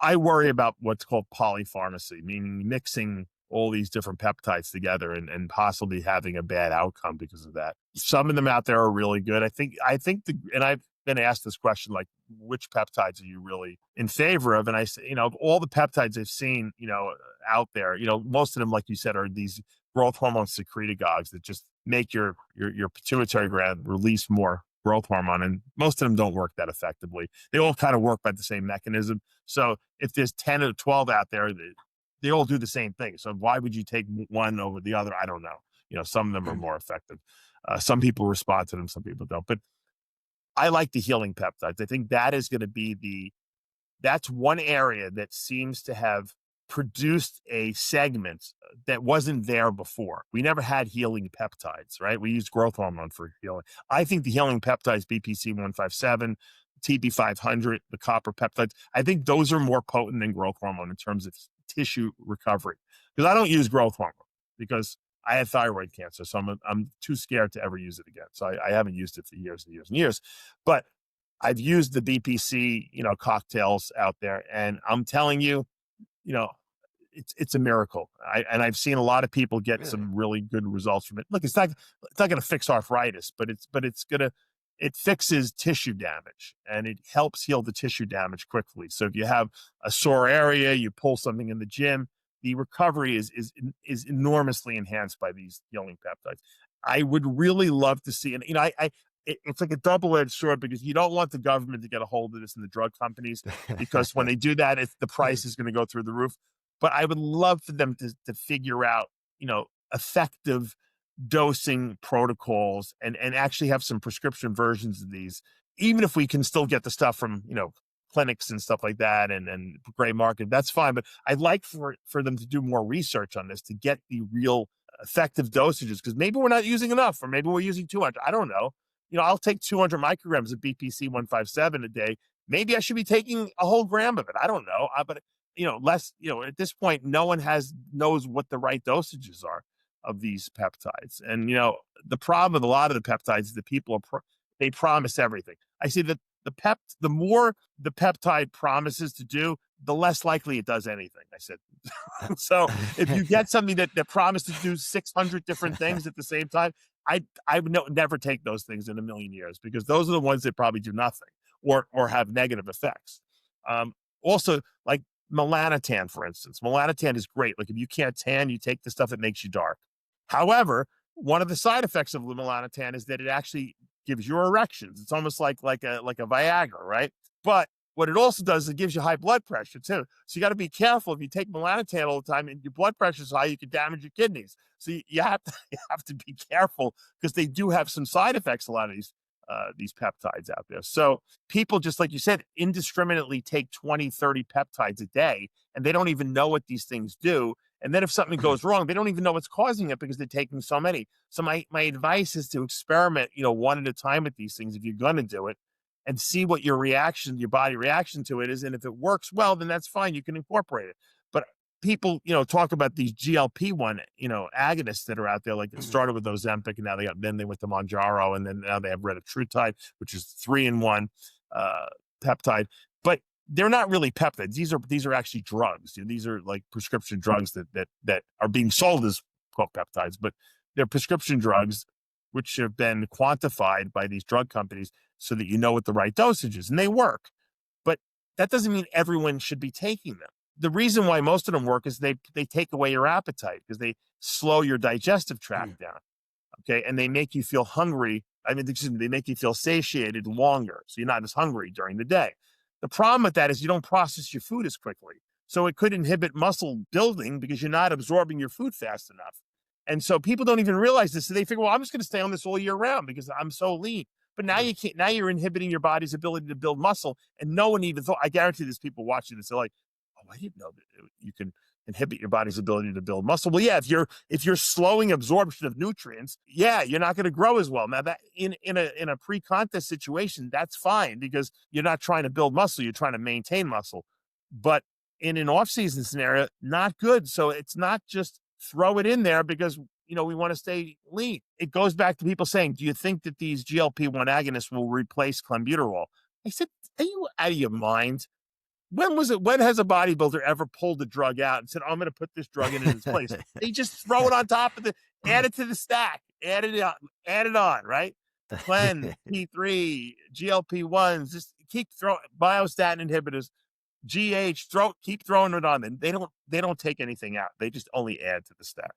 I worry about what's called polypharmacy, meaning mixing all these different peptides together and possibly having a bad outcome because of that. Some of them out there are really good. And I've been asked this question, like, which peptides are you really in favor of? And I say, of all the peptides I've seen, out there, most of them, like you said, are these growth hormone secretagogues that just make your pituitary gland release more growth hormone. And most of them don't work that effectively. They all kind of work by the same mechanism. So if there's 10 or 12 out there, they all do the same thing. So why would you take one over the other? I don't know. Some of them are more effective. Some people respond to them, some people don't. But I like the healing peptides. I think that is going to be that's one area that seems to have produced a segment that wasn't there before. We never had healing peptides, right? We used growth hormone for healing. I think the healing peptides, BPC 157, TB 500, the copper peptides, I think those are more potent than growth hormone in terms of tissue recovery. Because I don't use growth hormone because I had thyroid cancer, so I'm too scared to ever use it again. So I haven't used it for years and years and years. But I've used the BPC, cocktails out there, and I'm telling you, it's a miracle. I've seen a lot of people get some really good results from it. Look, it's not going to fix arthritis, but it fixes tissue damage, and it helps heal the tissue damage quickly. So if you have a sore area, you pull something in the gym, the recovery is enormously enhanced by these healing peptides. I would really love to see, and it's like a double-edged sword, because you don't want the government to get a hold of this and the drug companies, because when they do that, the price is going to go through the roof. But I would love for them to figure out, effective dosing protocols and actually have some prescription versions of these, even if we can still get the stuff from, clinics and stuff like that and gray market, that's fine. But I'd like for them to do more research on this to get the real effective dosages, because maybe we're not using enough, or maybe we're using too much. I don't know. I'll take 200 micrograms of BPC 157 a day. Maybe I should be taking a whole gram of it. I don't know. But less, at this point, no one knows what the right dosages are of these peptides. And, the problem with a lot of the peptides is that people they promise everything. I see that the more the peptide promises to do, the less likely it does anything. I said, so if you get something that promises to do 600 different things at the same time, I would never take those things in a million years, because those are the ones that probably do nothing or have negative effects. Also, like melanotan, for instance. Melanotan is great. Like if you can't tan, you take the stuff that makes you dark. However, one of the side effects of melanotan is that it actually gives you erections. It's almost like a Viagra, right? But what it also does is it gives you high blood pressure too. So you got to be careful. If you take melanotan all the time and your blood pressure is high, you can damage your kidneys. So you have to be careful, because they do have some side effects, a lot of these peptides out there. So people, just like you said, indiscriminately take 20, 30 peptides a day, and they don't even know what these things do. And then if something goes wrong, they don't even know what's causing it, because they're taking so many. So my advice is to experiment, one at a time with these things if you're going to do it, and see what your body reaction to it is. And if it works well, then that's fine. You can incorporate it. But people, talk about these GLP-1, agonists that are out there. Like it started with Ozempic, and now then they went to Mounjaro, and then now they have retatrutide, which is 3-in-1 peptide. But they're not really peptides. These are actually drugs. These are like prescription drugs that are being sold as quote peptides, but they're prescription drugs which have been quantified by these drug companies so that you know what the right dosage is, and they work. But that doesn't mean everyone should be taking them. The reason why most of them work is they take away your appetite, because they slow your digestive tract down. Okay. And they make you feel hungry. They make you feel satiated longer. So you're not as hungry during the day. The problem with that is you don't process your food as quickly. So it could inhibit muscle building, because you're not absorbing your food fast enough. And so people don't even realize this. So they figure, well, I'm just going to stay on this all year round because I'm so lean. But now you can't. Now you're inhibiting your body's ability to build muscle. And no one even thought. I guarantee there's people watching this. They're like, oh, I didn't know that you can inhibit your body's ability to build muscle. Well, yeah, if you're slowing absorption of nutrients, yeah, you're not going to grow as well. Now that in a pre-contest situation, that's fine, because you're not trying to build muscle, you're trying to maintain muscle. But in an off-season scenario, not good. So it's not just throw it in there because we want to stay lean. It goes back to people saying, do you think that these GLP-1 agonists will replace clenbuterol? I said, are you out of your mind? when was it? When has a bodybuilder ever pulled the drug out and said, "I'm going to put this drug in its place"? They just throw it on top of add it to the stack, add it on, right? Clen, P3, GLP-1s, just keep throwing myostatin inhibitors, GH, keep throwing it on. And they don't take anything out. They just only add to the stack.